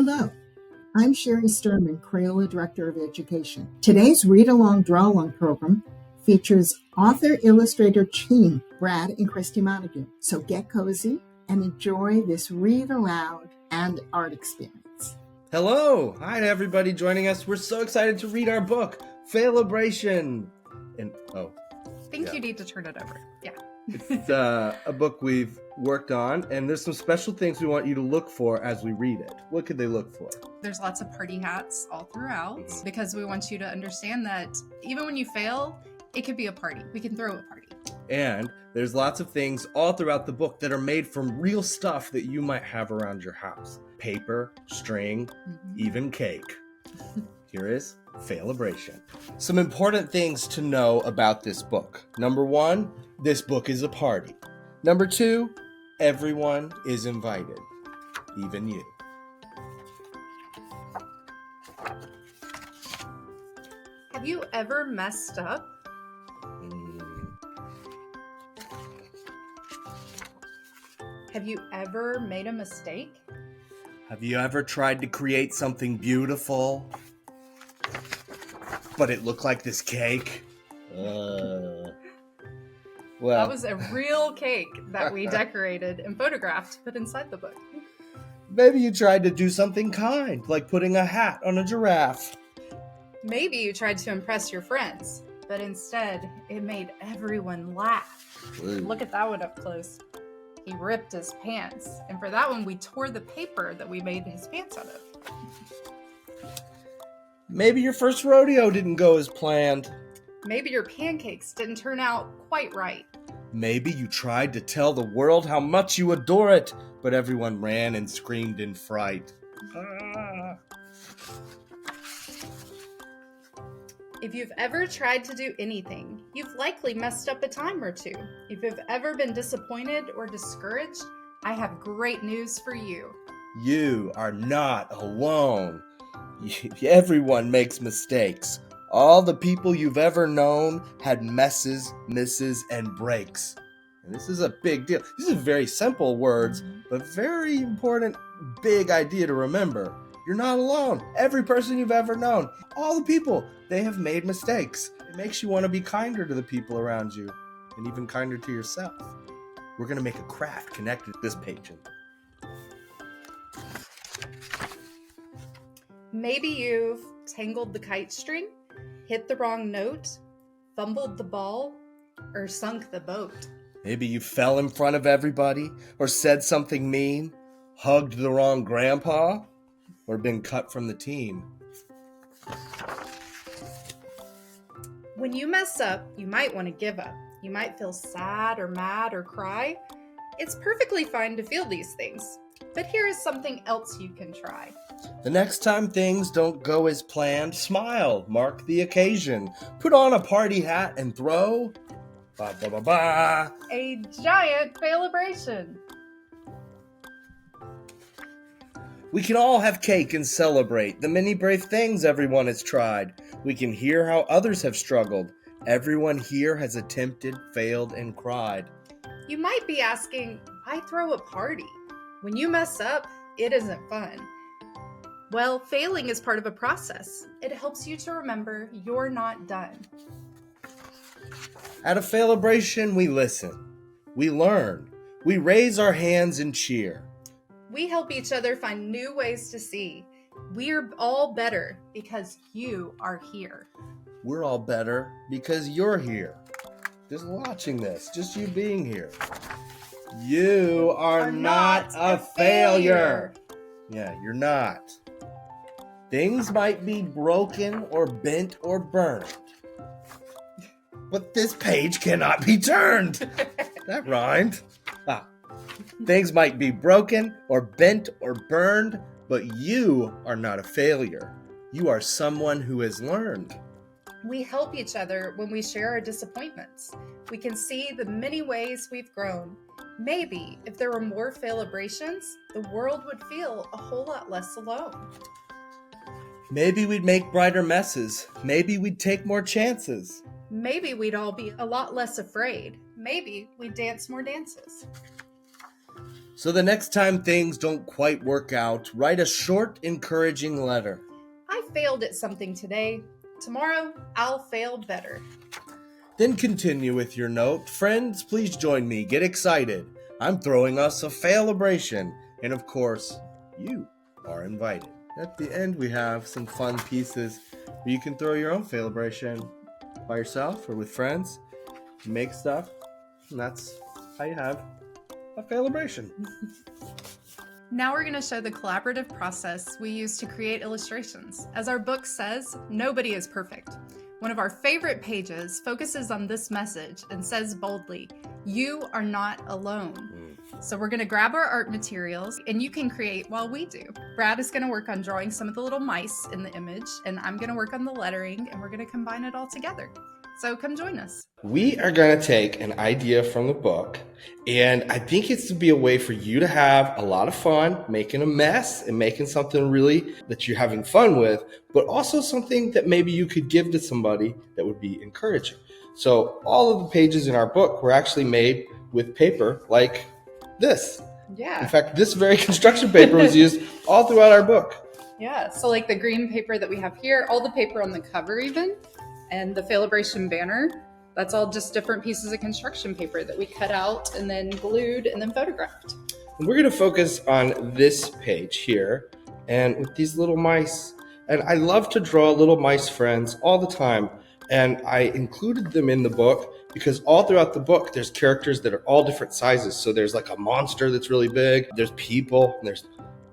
Hello, I'm Sherry Sturman, Crayola Director of Education. Today's read-along, draw-along program features author-illustrator team Brad and Kristi Montague. So get cozy and enjoy this read aloud and art experience. Hello! Hi to everybody joining us. We're so excited to read our book, Fail-a-bration. I think you need to turn it over. Yeah. It's a book we've worked on, and there's some special things we want you to look for as we read it. What could they look for? There's lots of party hats all throughout because we want you to understand that even when you fail, it could be a party. We can throw a party. And there's lots of things all throughout the book that are made from real stuff that you might have around your house. Paper, string, even cake. Here is Fail-a-bration. Some important things to know about this book. Number 1, this book is a party. Number 2, everyone is invited, even you. Have you ever messed up? Have you ever made a mistake? Have you ever tried to create something beautiful, but it looked like this cake? Well, that was a real cake that we decorated and photographed, put inside the book. Maybe you tried to do something kind, like putting a hat on a giraffe. Maybe you tried to impress your friends, but instead it made everyone laugh. Look at that one up close. He ripped his pants, and for that one we tore the paper that we made his pants out of. Maybe your first rodeo didn't go as planned. Maybe your pancakes didn't turn out quite right. Maybe you tried to tell the world how much you adore it, but everyone ran and screamed in fright. If you've ever tried to do anything, you've likely messed up a time or two. If you've ever been disappointed or discouraged, I have great news for you. You are not alone. Everyone makes mistakes. All the people you've ever known had messes, misses, and breaks. And this is a big deal. These are very simple words, but very important, big idea to remember. You're not alone. Every person you've ever known, all the people, they have made mistakes. It makes you want to be kinder to the people around you, and even kinder to yourself. We're going to make a craft connected to this page. Maybe you've tangled the kite string, hit the wrong note, fumbled the ball, or sunk the boat. Maybe you fell in front of everybody, or said something mean, hugged the wrong grandpa, or been cut from the team. When you mess up, you might want to give up. You might feel sad or mad or cry. It's perfectly fine to feel these things. But here is something else you can try. The next time things don't go as planned, smile, mark the occasion. Put on a party hat and throw a giant Fail-a-bration. We can all have cake and celebrate the many brave things everyone has tried. We can hear how others have struggled. Everyone here has attempted, failed, and cried. You might be asking, why throw a party? When you mess up, it isn't fun. Well, failing is part of a process. It helps you to remember you're not done. At a Fail-a-bration, we listen. We learn. We raise our hands and cheer. We help each other find new ways to see. We're all better because you are here. We're all better because you're here. Just watching this, just you being here. You are not a failure. Yeah, you're not. Things might be broken or bent or burned, but this page cannot be turned. That rhymed. Things might be broken or bent or burned, but you are not a failure. You are someone who has learned. We help each other when we share our disappointments. We can see the many ways we've grown. Maybe if there were more fail-a-brations, the world would feel a whole lot less alone. Maybe we'd make brighter messes. Maybe we'd take more chances. Maybe we'd all be a lot less afraid. Maybe we'd dance more dances. So the next time things don't quite work out, write a short, encouraging letter. I failed at something today. Tomorrow, I'll fail better. Then continue with your note. Friends, please join me. Get excited. I'm throwing us a fail-a-bration. And of course, you are invited. At the end, we have some fun pieces where you can throw your own fail-a-bration by yourself or with friends. You make stuff, and that's how you have a fail-a-bration. Now we're going to show the collaborative process we use to create illustrations. As our book says, nobody is perfect. One of our favorite pages focuses on this message and says boldly, "You are not alone." So we're going to grab our art materials and you can create while we do. Brad is going to work on drawing some of the little mice in the image, and I'm going to work on the lettering, and we're going to combine it all together. So come join us. We are going to take an idea from the book, and I think it's to be a way for you to have a lot of fun making a mess and making something really that you're having fun with, but also something that maybe you could give to somebody that would be encouraging. So all of the pages in our book were actually made with paper like this. Yeah. In fact, this very construction paper was used all throughout our book. Yeah. So like the green paper that we have here, all the paper on the cover even, and the Fail-a-bration banner, that's all just different pieces of construction paper that we cut out and then glued and then photographed. And we're going to focus on this page here and with these little mice. And I love to draw little mice friends all the time. And I included them in the book because all throughout the book, there's characters that are all different sizes. So there's like a monster that's really big. There's people and there's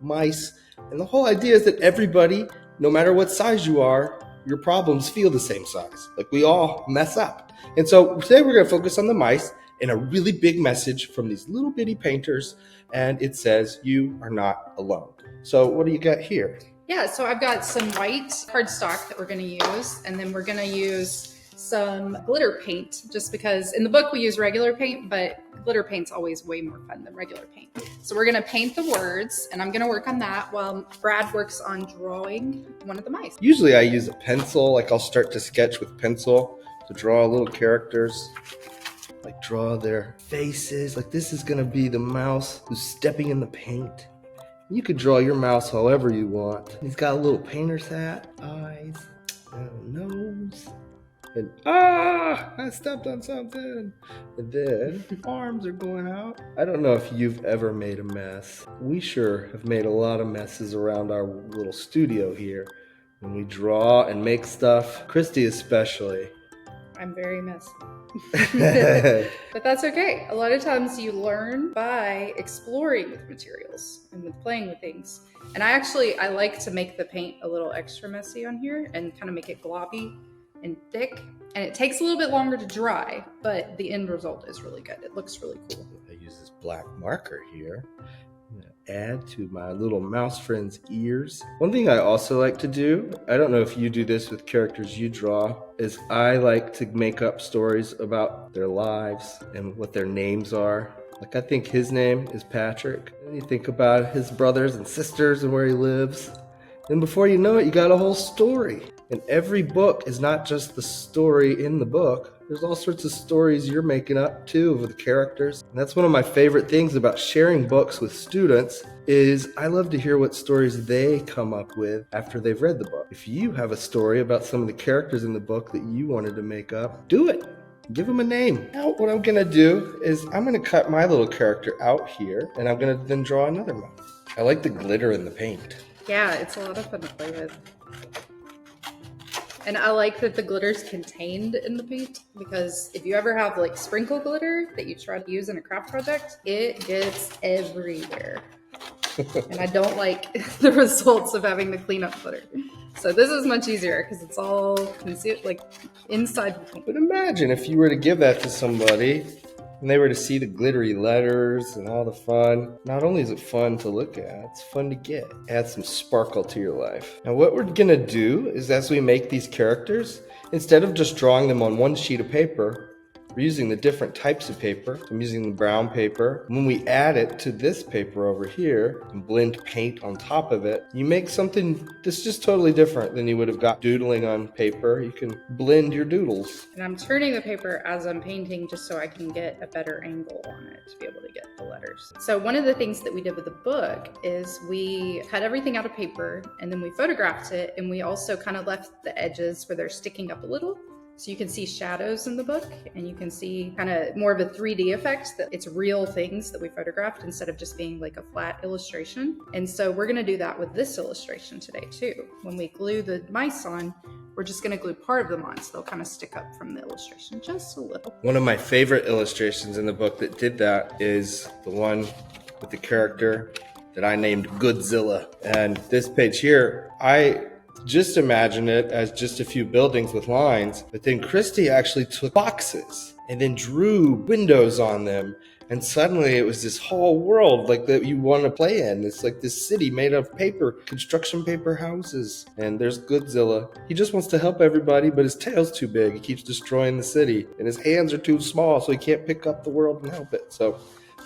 mice. And the whole idea is that everybody, no matter what size you are, your problems feel the same size. Like we all mess up. And so today we're going to focus on the mice and a really big message from these little bitty painters. And it says, "You are not alone." So what do you got here? Yeah, so I've got some white cardstock that we're going to use, and then we're going to use some glitter paint, just because in the book we use regular paint, but glitter paint's always way more fun than regular paint. So we're going to paint the words, and I'm going to work on that while Brad works on drawing one of the mice. Usually I use a pencil, like I'll start to sketch with pencil to draw little characters, like draw their faces. Like this is going to be the mouse who's stepping in the paint. You could draw your mouse however you want. He's got a little painter's hat, eyes, a nose, and I stepped on something. And then arms are going out. I don't know if you've ever made a mess. We sure have made a lot of messes around our little studio here when we draw and make stuff. Kristi especially. I'm very messy. But that's okay. A lot of times you learn by exploring with materials and with playing with things. And I like to make the paint a little extra messy on here and kind of make it globby and thick. And it takes a little bit longer to dry, but the end result is really good. It looks really cool. I use this black marker here. I'm going to add to my little mouse friend's ears. One thing I also like to do, I don't know if you do this with characters you draw, is I like to make up stories about their lives and what their names are. Like I think his name is Patrick. And you think about his brothers and sisters and where he lives. And before you know it, you got a whole story. And every book is not just the story in the book. There's all sorts of stories you're making up too of the characters. And that's one of my favorite things about sharing books with students is I love to hear what stories they come up with after they've read the book. If you have a story about some of the characters in the book that you wanted to make up, do it. Give them a name. Now what I'm going to do is I'm going to cut my little character out here and I'm going to then draw another one. I like the glitter in the paint. Yeah, it's a lot of fun to play with. And I like that the glitter's contained in the paint, because if you ever have like sprinkle glitter that you try to use in a craft project, it gets everywhere. And I don't like the results of having to clean up glitter. So this is much easier because it's all concealed, like inside the paint. But imagine if you were to give that to somebody and they were to see the glittery letters and all the fun. Not only is it fun to look at, it's fun to get. Add some sparkle to your life. Now what we're gonna do is as we make these characters, instead of just drawing them on one sheet of paper, We're using the different types of paper. I'm using the brown paper. When we add it to this paper over here and blend paint on top of it, you make something that's just totally different than you would have got doodling on paper. You can blend your doodles. And I'm turning the paper as I'm painting just so I can get a better angle on it to be able to get the letters. So one of the things that we did with the book is we cut everything out of paper and then we photographed it, and we also kind of left the edges where they're sticking up a little. So you can see shadows in the book, and you can see kind of more of a 3D effect, that it's real things that we photographed instead of just being like a flat illustration. And so we're going to do that with this illustration today too. When we glue the mice on, we're just going to glue part of them on, so they'll kind of stick up from the illustration just a little. One of my favorite illustrations in the book that did that is the one with the character that I named Godzilla. And this page here, I just imagine it as just a few buildings with lines, but then Kristi actually took boxes and then drew windows on them, and suddenly it was this whole world like that you want to play in. It's like this city made of paper, construction paper houses, and there's Godzilla. He just wants to help everybody, but his tail's too big. He keeps destroying the city, and his hands are too small, so he can't pick up the world and help it. So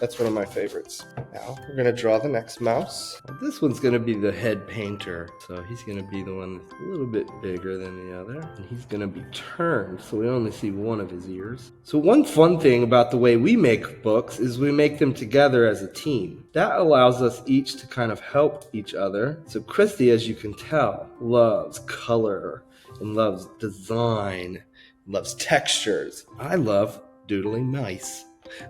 that's one of my favorites. Now we're gonna draw the next mouse. This one's gonna be the head painter. So he's gonna be the one that's a little bit bigger than the other. And he's gonna be turned, so we only see one of his ears. So one fun thing about the way we make books is we make them together as a team. That allows us each to kind of help each other. So Kristi, as you can tell, loves color and loves design, loves textures. I love doodling mice.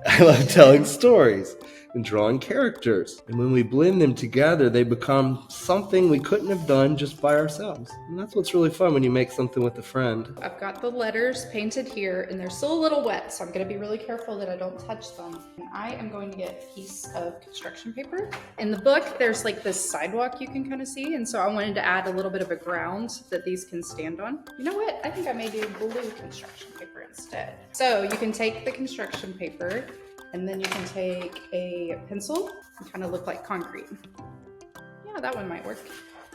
I love telling stories and drawing characters. And when we blend them together, they become something we couldn't have done just by ourselves. And that's what's really fun when you make something with a friend. I've got the letters painted here, and they're still a little wet, so I'm going to be really careful that I don't touch them. And I am going to get a piece of construction paper. In the book, there's like this sidewalk you can kind of see, and so I wanted to add a little bit of a ground that these can stand on. You know what? I think I may do blue construction paper instead. So you can take the construction paper, and then you can take a pencil and kind of look like concrete. Yeah, that one might work.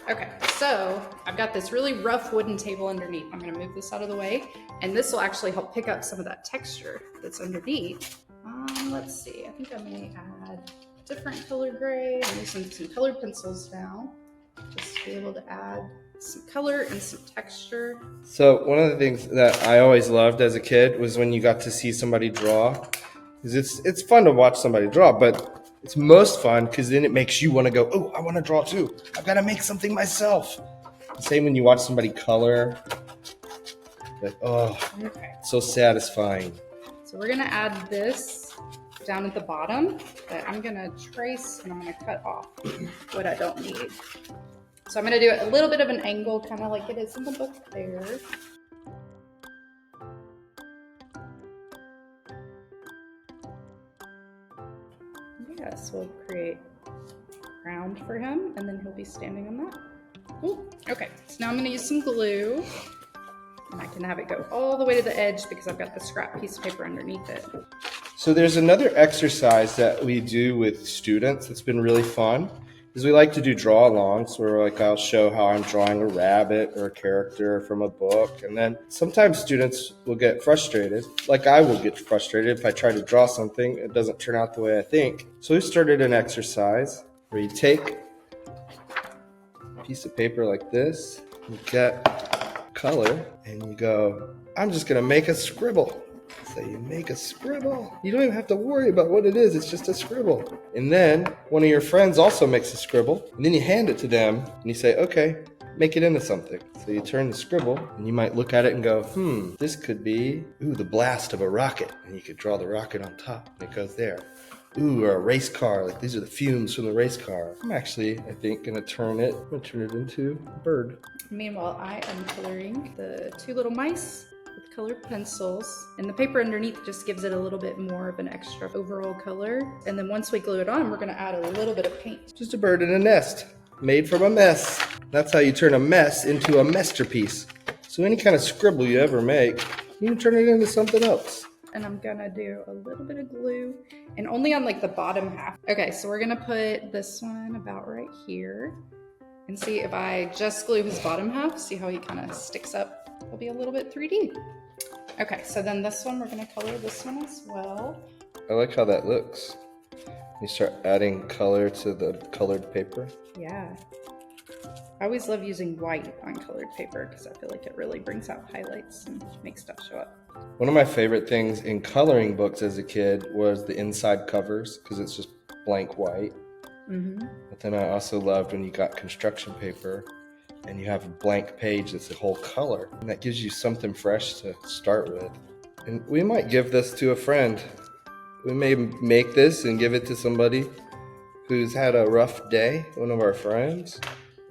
Okay, so I've got this really rough wooden table underneath. I'm gonna move this out of the way, and this will actually help pick up some of that texture that's underneath. Let's see, I think I may add different color gray. I'm using some colored pencils now, just to be able to add some color and some texture. So one of the things that I always loved as a kid was when you got to see somebody draw. It's fun to watch somebody draw, but it's most fun because then it makes you want to go, oh, I want to draw too. I've got to make something myself. Same when you watch somebody color. Like, oh, okay. So satisfying. So we're going to add this down at the bottom, but I'm going to trace and I'm going to cut off what I don't need. So I'm going to do a little bit of an angle, kind of like it is in the book there. Yes, we'll create a ground for him, and then he'll be standing on that. Ooh, okay, so now I'm going to use some glue, and I can have it go all the way to the edge because I've got the scrap piece of paper underneath it. So there's another exercise that we do with students that's been really fun, is we like to do draw-alongs, where like I'll show how I'm drawing a rabbit or a character from a book, and then sometimes students will get frustrated, like I will get frustrated if I try to draw something, it doesn't turn out the way I think. So we started an exercise where you take a piece of paper like this, you get color, and you go, I'm just gonna make a scribble. So you make a scribble. You don't even have to worry about what it is. It's just a scribble. And then one of your friends also makes a scribble. And then you hand it to them and you say, okay, make it into something. So you turn the scribble and you might look at it and go, this could be, the blast of a rocket. And you could draw the rocket on top and it goes there. Or a race car. Like these are the fumes from the race car. I'm actually, I think, gonna turn it into a bird. Meanwhile, I am coloring the two little mice with colored pencils, and the paper underneath just gives it a little bit more of an extra overall color. And then once we glue it on, we're going to add a little bit of paint. Just a bird in a nest, made from a mess. That's how you turn a mess into a masterpiece. So any kind of scribble you ever make, you can turn it into something else. And I'm gonna do a little bit of glue, and only on like the bottom half. Okay, so we're gonna put this one about right here, and see if I just glue his bottom half, see how he kind of sticks up. It'll be a little bit 3D. Okay, so then this one, we're going to color this one as well. I like how that looks. You start adding color to the colored paper. Yeah. I always love using white on colored paper because I feel like it really brings out highlights and makes stuff show up. One of my favorite things in coloring books as a kid was the inside covers because it's just blank white. Mm-hmm. But then I also loved when you got construction paper and you have a blank page that's a whole color. And that gives you something fresh to start with. And we might give this to a friend. We may make this and give it to somebody who's had a rough day, one of our friends,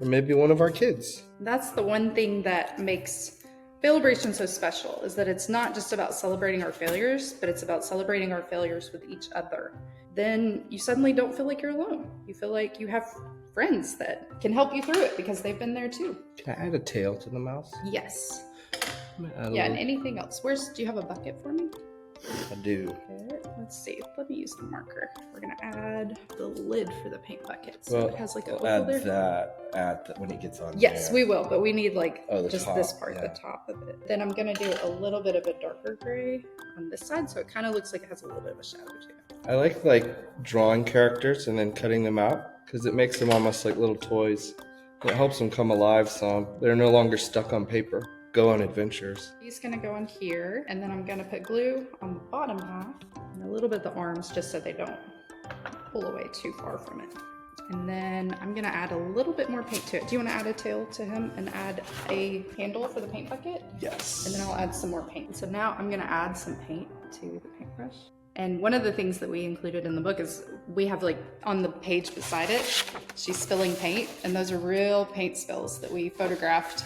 or maybe one of our kids. That's the one thing that makes Fail-a-bration so special, is that it's not just about celebrating our failures, but it's about celebrating our failures with each other. Then you suddenly don't feel like you're alone. You feel like you have friends that can help you through it because they've been there too. Can I add a tail to the mouse? Yes. Yeah, and anything else? Do you have a bucket for me? I do. Okay, let's see. Let me use the marker. We're gonna add the lid for the paint bucket, so it has like a we'll hole add there. that when it gets on. Yes, there. we will, but we need like the this top, part, yeah. the top of it. Then I'm gonna do a little bit of a darker gray on this side, so it kind of looks like it has a little bit of a shadow to it. I like drawing characters and then cutting them out because it makes them almost like little toys. It helps them come alive some. They're no longer stuck on paper. Go on adventures. He's gonna go on here, and then I'm gonna put glue on the bottom half and a little bit of the arms just so they don't pull away too far from it. And then I'm gonna add a little bit more paint to it. Do you wanna add a tail to him and add a handle for the paint bucket? Yes. And then I'll add some more paint. So now I'm gonna add some paint to the paintbrush. And one of the things that we included in the book is we have like on the page beside it, she's spilling paint, and those are real paint spills that we photographed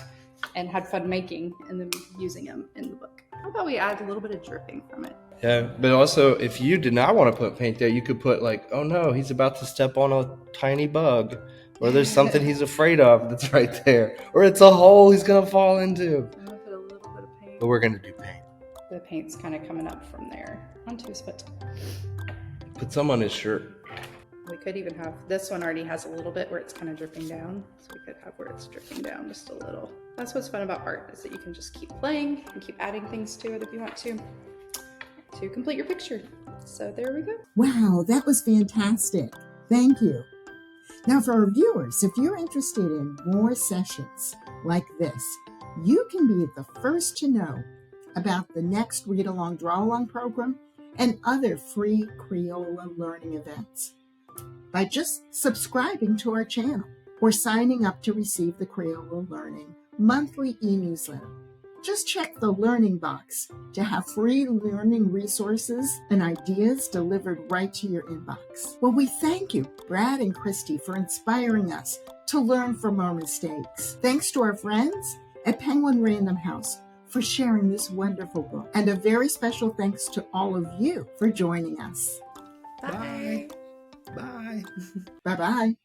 and had fun making and then using them in the book. How about we add a little bit of dripping from it? Yeah, but also if you did not want to put paint there, you could put like, oh no, he's about to step on a tiny bug, or there's something he's afraid of that's right there, or it's a hole he's gonna fall into. I'm gonna put a little bit of paint. But we're gonna do paint. The paint's kind of coming up from there onto his foot. Put some on his shirt. We could even have, this one already has a little bit where it's kind of dripping down. So we could have where it's dripping down just a little. That's what's fun about art, is that you can just keep playing and keep adding things to it if you want to complete your picture. So there we go. Wow, that was fantastic. Thank you. Now for our viewers, if you're interested in more sessions like this, you can be the first to know about the next Read Along, Draw Along program and other free Crayola learning events by just subscribing to our channel or signing up to receive the Crayola Learning monthly e-newsletter. Just check the learning box to have free learning resources and ideas delivered right to your inbox. Well, we thank you, Brad and Kristi, for inspiring us to learn from our mistakes. Thanks to our friends at Penguin Random House for sharing this wonderful book. And a very special thanks to all of you for joining us. Bye. Bye. Bye-bye.